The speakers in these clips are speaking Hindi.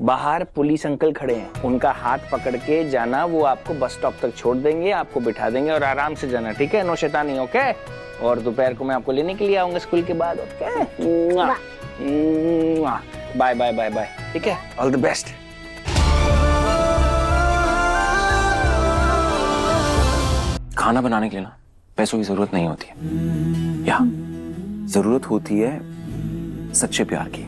बाहर पुलिस अंकल खड़े हैं, उनका हाथ पकड़ के जाना, वो आपको बस स्टॉप तक छोड़ देंगे, आपको बिठा देंगे और आराम से जाना, ठीक है? नो शैतानी, ओके? और दोपहर को मैं आपको लेने के लिए आऊंगा स्कूल के बाद, okay? Bye bye bye bye, ठीक है? All the best. खाना बनाने के लिए ना पैसों की जरूरत नहीं होती है, या जरूरत होती है सच्चे प्यार की,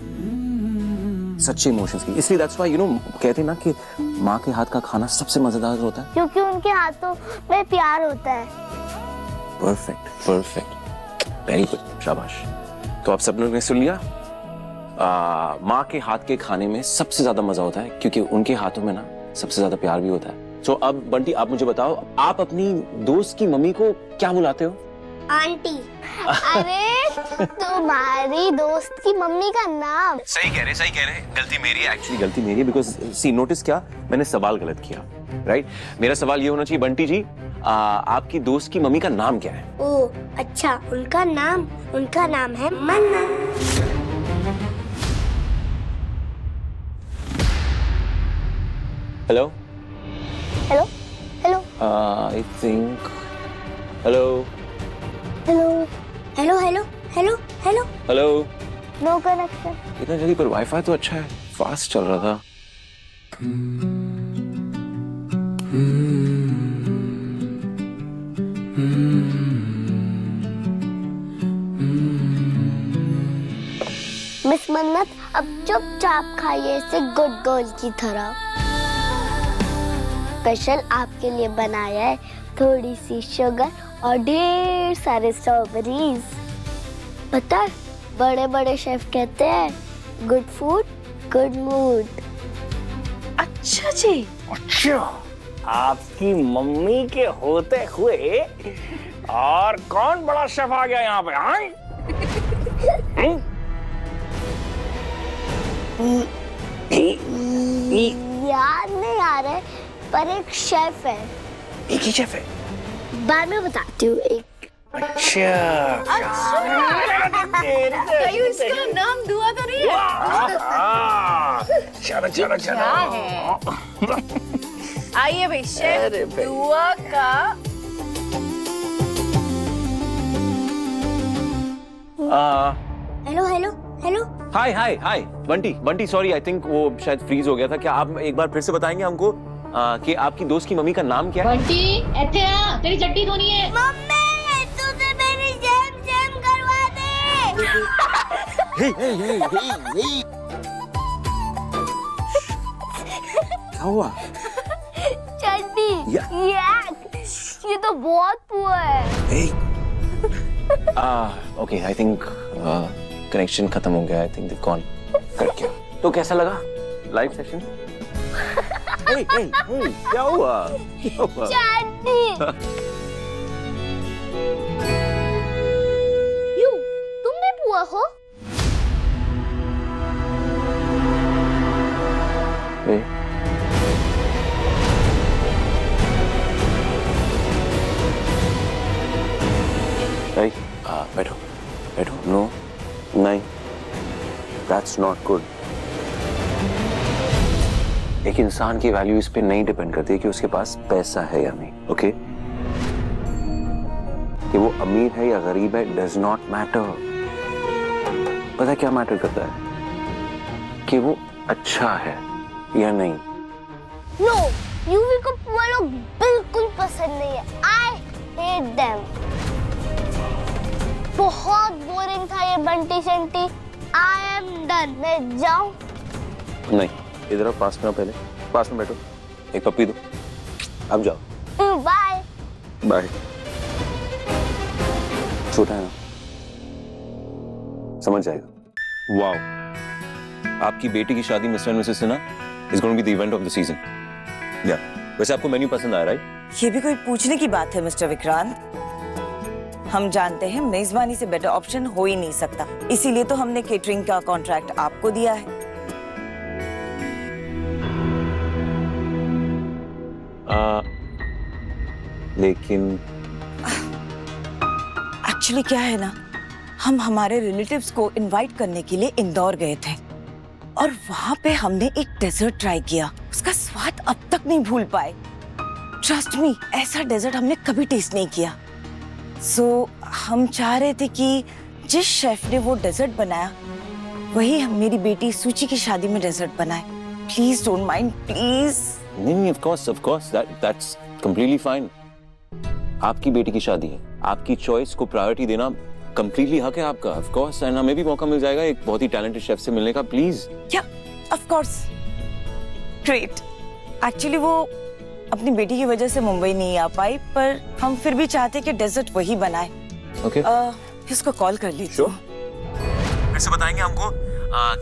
सच्चे इमोशंस की। इसलिए दैट्स व्हाई कहते हैं ना कि माँ के हाथ का खाना सबसे मजेदार होता है, क्योंकि उनके हाथों में प्यार होता है। परफेक्ट परफेक्ट, वेरी गुड, शाबाश। तो आप सब लोगों ने सुन लिया, माँ के हाथ के खाने में सबसे ज्यादा मजा होता है क्योंकि उनके हाथों में ना सबसे ज्यादा प्यार भी होता है। तो अब बंटी आप मुझे बताओ, आप अपनी दोस्त की मम्मी को क्या बुलाते हो? आंटी। अरे तुम्हारी दोस्त की मम्मी का नाम। सही कह रहे, गलती मेरी है, एक्चुअली गलती मेरी है, बिकॉज सी नोटिस क्या, मैंने सवाल गलत किया, राइट? मेरा सवाल ये होना चाहिए, बंटी जी आपकी दोस्त की मम्मी का नाम क्या है? ओह अच्छा, उनका नाम है Manna. Hello hello hello I think hello hello hello hello hello hello hello. No connection. इतना जल्दी, पर वाईफाई तो अच्छा है, फास्ट चल रहा था। मिस मन्नत, अब चुपचाप खाइए इसे गुड गर्ल की तरह। स्पेशल आपके लिए बनाया है, थोड़ी सी शुगर और ढेर सारे स्ट्रॉबेरीज। पता है, बड़े बड़े शेफ कहते हैं गुड फूड गुड मूड। अच्छा जी। अच्छा, आपकी मम्मी के होते हुए और कौन बड़ा शेफ आ गया यहाँ पे? हाँ? याद नहीं आ रहा है, पर एक शेफ है। एक ही शेफ है? बाद में बताती हूँ। एक अच्छा, कहीं इसका नाम दुआ तो नहीं है? चलो चलो चलो। आइए भाई, शेफ दुआ का। Hello hello hello. Hi hi hi Bunty, sorry, I think वो शायद फ्रीज हो गया था। क्या आप एक बार फिर से बताएंगे हमको कि आपकी दोस्त की मम्मी का नाम क्या है? बंटी, इत्थे आ, तेरी चट्टी धोनी है। मम्मी, तूने मेरी जैम करवा दे। क्या हुआ? चट्टी। ये तो बहुत पुअर है। ओके, आई थिंक कनेक्शन खत्म हो गया। I think they've gone। कर क्या? तो कैसा लगा लाइव सेशन? क्या हुआ? यू, तुम भी पुआ हो? बैठो। नो, नहीं, that's not good। एक इंसान की वैल्यू इस पे नहीं डिपेंड करती है कि उसके पास पैसा है या नहीं, ओके? कि वो अमीर है या गरीब है डज नॉट मैटर। पता क्या मैटर करता है? कि वो अच्छा है या नहीं। नो, यूवी को पुआ लोग बिल्कुल पसंद नहीं है। I hate them। बहुत बोरिंग था ये Bunty Shunty. I am done। मैं जाऊं? नहीं, इधर आओ, पास में आओ, पहले पास में बैठो, एक पप्पी दो, अब जाओ। Bye bye. छोटा है ना, समझ जाएगा। वाओ, आपकी बेटी की शादी मिस्टर एंड मिसेस से ना is going to be the event of the season. या वैसे आपको मेन्यू पसंद आया, राइट? ये भी कोई पूछने की बात है मिस्टर विक्रांत। हम जानते हैं मेजबानी से बेटर ऑप्शन हो ही नहीं सकता, इसीलिए तो हमने केटरिंग का कॉन्ट्रैक्ट आपको दिया है। लेकिन एक्चुअली क्या है ना, हम हमारे रिलेटिव्स को इनवाइट करने के लिए इंदौर गए थे और वहां पे हमने एक डेजर्ट ट्राई किया, उसका स्वाद अब तक नहीं भूल पाए। ट्रस्ट मी, ऐसा डेजर्ट हमने कभी टेस्ट नहीं किया। सो हम चाह रहे थे कि जिस शेफ ने वो डेजर्ट बनाया वही हम मेरी बेटी सूची की शादी में डेजर्ट बनाए। Please don't mind, please. नहीं, of course, that's completely fine. आपकी बेटी की शादी है, आपकी चॉइस को प्रायोरिटी देना कंप्लीटली हक है आपका, of course, and हमें भी मौका मिल जाएगा एक बहुत ही टैलेंटेड शेफ से मिलने का, प्लीज। या ऑफ कोर्स, ग्रेट। एक्चुअली वो अपनी बेटी की वजह से मुंबई नहीं आ पाई, पर हम फिर भी चाहते कि डेजर्ट वही बनाए। ओके, इसको कॉल कर लीजिए। Sure. फिर से बताएंगे हमको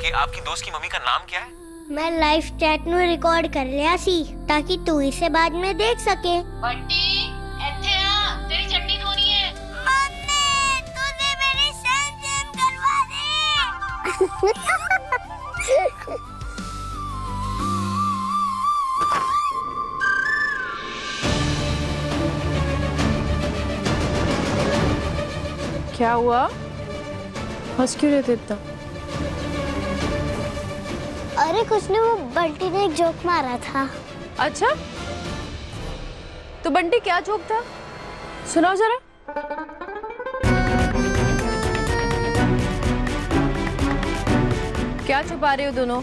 कि आपकी दोस्त की मम्मी का नाम क्या है? मैं लाइव चैट में रिकॉर्ड कर लिया सी, ताकि तू इसे बाद में देख सके। बंटी ਇੱਥੇ आ, तेरी चड्डी धोनी है। मम्मी, तूने मेरी शर्ट चेंज करवा दी। क्या हुआ? हंस क्यों रहे थे इतना? अरे कुछ नहीं, वो बंटी ने एक जोक मारा था। अच्छा, तो बंटी क्या जोक था? सुनाओ जरा। क्या छुपा रहे हो दोनों?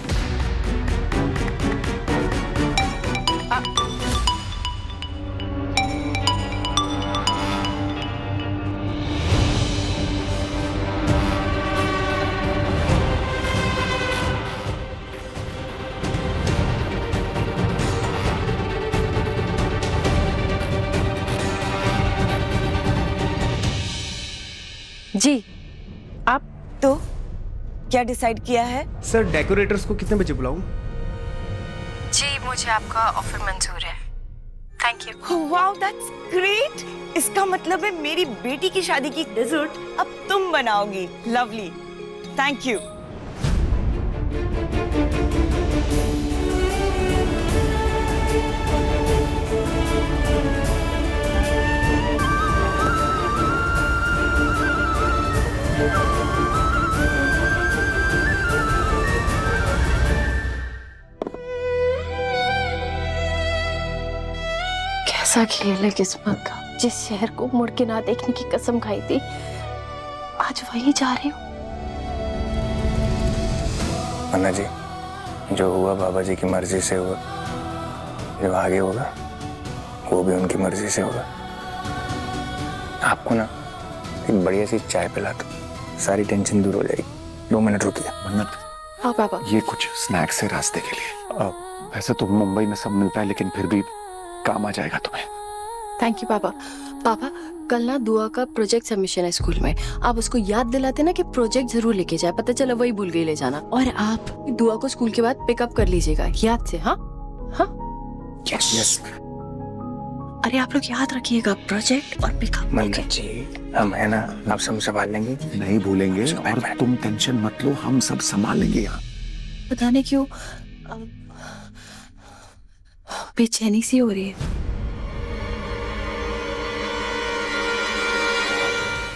जी, आप तो क्या डिसाइड किया है? सर, डेकोरेटर्स को कितने बजे बुलाऊं? जी, मुझे आपका ऑफर मंजूर है। Thank you. Wow, that's great. इसका मतलब है मेरी बेटी की शादी की डेजर्ट अब तुम बनाओगी। Lovely, thank you. कैसा खेल है किस्मत का। जिस शहर को मुड़ के ना देखने की कसम खाई थी, आज वहीं जा रही हूँ। अन्ना जी, जो हुआ बाबा जी की मर्जी से हुआ, जो आगे होगा वो भी उनकी मर्जी से होगा। आपको ना एक बढ़िया सी चाय पिला दो, सारी टेंशन दूर हो जाएगी। 2 मिनट रुकिए। मन्नत, हाँ पापा। ये कुछ स्नैक्स है रास्ते के लिए। वैसे तो मुंबई में सब मिलता है, लेकिन फिर भी काम आ जाएगा तुम्हें। थैंक यू पापा। पापा, कल ना दुआ का प्रोजेक्ट सबमिशन है स्कूल में। आप उसको याद दिलाते ना कि प्रोजेक्ट जरूर लेके जाए। पता चला वही भूल गई ले जाना। और आप दुआ को स्कूल के बाद पिकअप कर लीजिएगा याद से। हाँ हाँ, यस। अरे आप लोग याद रखिएगा, प्रोजेक्ट और पिकअप। मन्नत जी, हम है ना, आप सब संभाल लेंगे। नहीं भूलेंगे, और तुम टेंशन मत लो, हम सब संभालेंगे यहाँ। पता नहीं क्यों बेचैनी सी हो रही है।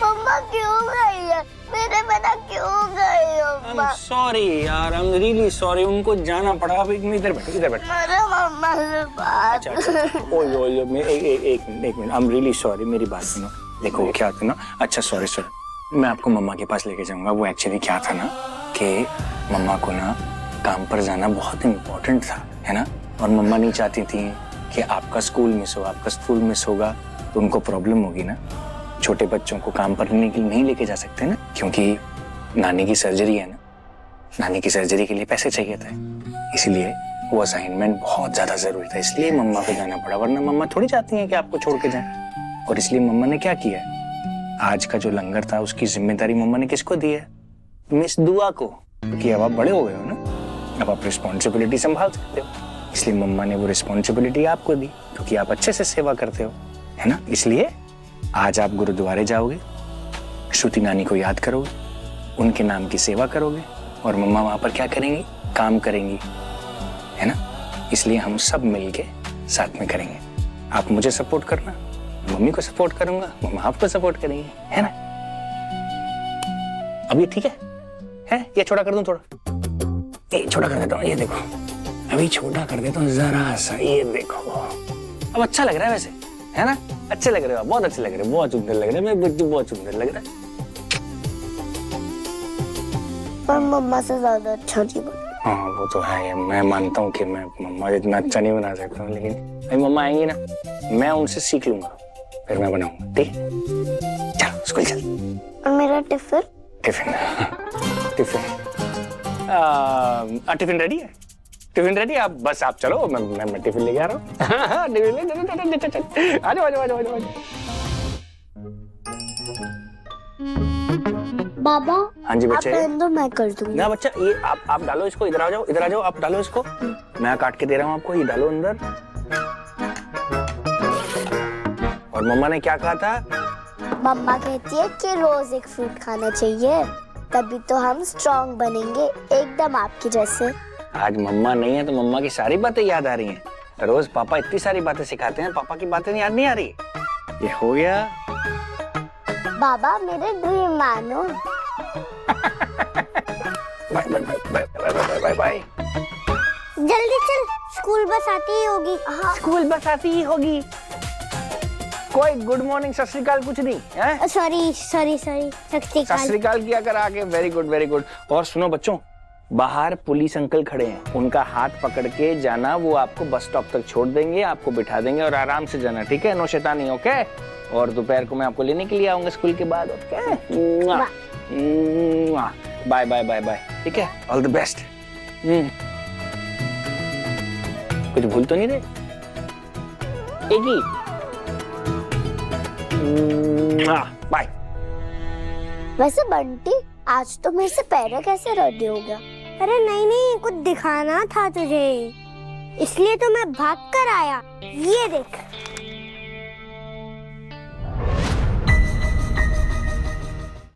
मम्मा क्यों गई है? मेरे बिना क्यों गई मम्मा? सॉरी यार, आई एम रियली सॉरी। उनको जाना पड़ा। अब इधर बैठ, इधर बैठ। मेरे मम्मा से बात। अच्छा, ओए ओए, एक minute, I am really sorry. मेरी बात सुनो। देखो क्या था ना, अच्छा सॉरी, मैं आपको मम्मा के पास लेके जाऊंगा। वो एक्चुअली क्या था ना कि मम्मा को ना काम पर जाना बहुत इम्पोर्टेंट था, है ना। और मम्मा नहीं चाहती थी कि आपका स्कूल मिस हो। आपका स्कूल मिस होगा तो उनको प्रॉब्लम होगी ना। छोटे बच्चों को काम पर नहीं लेके जा सकते ना, क्योंकि नानी की सर्जरी है ना। नानी की सर्जरी के लिए पैसे चाहिए थे, इसलिए वो असाइनमेंट बहुत ज्यादा जरूरी था। इसलिए मम्मा को जाना पड़ा, वरना मम्मा थोड़ी चाहती हैं कि आपको छोड़ के जाएं। और इसलिए मम्मा ने क्या किया, आज का जो लंगर था उसकी जिम्मेदारी मम्मा ने किसको दी है? मिस दुआ को। क्योंकि अब आप बड़े हो गए हो ना, अब आप रिस्पॉन्सिबिलिटी संभाल सकते हो। इसलिए मम्मा ने वो रिस्पॉन्सिबिलिटी आपको दी, क्योंकि आप अच्छे से सेवा करते हो, है ना। इसलिए आज आप गुरुद्वारे जाओगे, श्रुति नानी को याद करोगे, उनके नाम की सेवा करोगे, और मम्मा वहां पर क्या करेंगी? काम करेंगी, है ना। इसलिए हम सब मिलके साथ में करेंगे। आप मुझे सपोर्ट करना, मम्मी को सपोर्ट करूंगा, मम्मा आपको सपोर्ट करेंगे, है ना। अब ये ठीक है? या छोटा कर दूं थोड़ा? ये छोटा कर देता हूँ, ये देखो अभी छोटा कर देता हूँ जरा सा, ये देखो अब अच्छा लग रहा है वैसे, है ना? अच्छे लग रहे हो, बहुत अच्छे लग रहे हो, बहुत सुंदर लग रहे हैं, मेरे बच्चे बहुत सुंदर लग रहा है। पर मम्मा से ज्यादा अच्छा नहीं बना। हाँ वो तो है, मैं मानता हूँ कि मैं मम्मा जितना अच्छा नहीं बना सकता हूँ, लेकिन अभी मम्मा आएंगी ना, मैं उनसे सीख लूंगा, फिर मैं बनाऊंगा, ठीक है? चलो स्कूल चल। और मेरा tiffin? Tiffin tiffin tiffin ready है? टिफिन रेडी है? आप बस आप चलो, मैं टिफिन लेके आ रहा हूँ। टिफिन ले, आ जाओ आ जाओ आ जाओ आ जाओ। बाबा हाँ जी आप बच्चे। पहन दो, मैं कर दूंगी। ना बच्चा, ये आप डालो इसको, इधर आ जाओ, इधर आ जाओ, आप डालो इसको, मैं काट के दे रहा हूँ आपको, ये डालो अंदर। और मम्मा ने क्या कहा था? मम्मा कहती है कि रोज एक फ्रूट खाना चाहिए, तभी तो हम स्ट्रॉन्ग बनेंगे, एकदम आपकी जैसे। आज मम्मा नहीं है तो मम्मा की सारी बातें याद आ रही हैं। रोज पापा इतनी सारी बातें सिखाते हैं, पापा की बातें याद नहीं आ रही। ये हो गया। बाबा मेरे ड्रीम मानो। Bye bye bye bye bye bye. जल्दी चल, स्कूल बस आती ही होगी। हाँ स्कूल बस आती ही होगी। कोई गुड मॉर्निंग सत श्री अकाल कुछ नहीं है? सॉरी सॉरी सॉरी, सत श्री सत श्री अकाल किया कर आके। Very good very good. और सुनो बच्चों, बाहर पुलिस अंकल खड़े हैं, उनका हाथ पकड़ के जाना, वो आपको बस स्टॉप तक छोड़ देंगे, आपको बिठा देंगे और आराम से जाना, ठीक है? नो शैतानी, ओके? और दोपहर को मैं आपको लेने के लिए आऊंगा स्कूल के बाद, okay? Bye bye bye bye, ठीक है? All the best. कुछ भूल तो नहीं रहे? एक ही बाय। वैसे बंटी, आज तो मेरे से पैरा कैसे रेडी हो गया? अरे नहीं नहीं, कुछ दिखाना था तुझे, इसलिए तो मैं भाग कर आया। ये देख।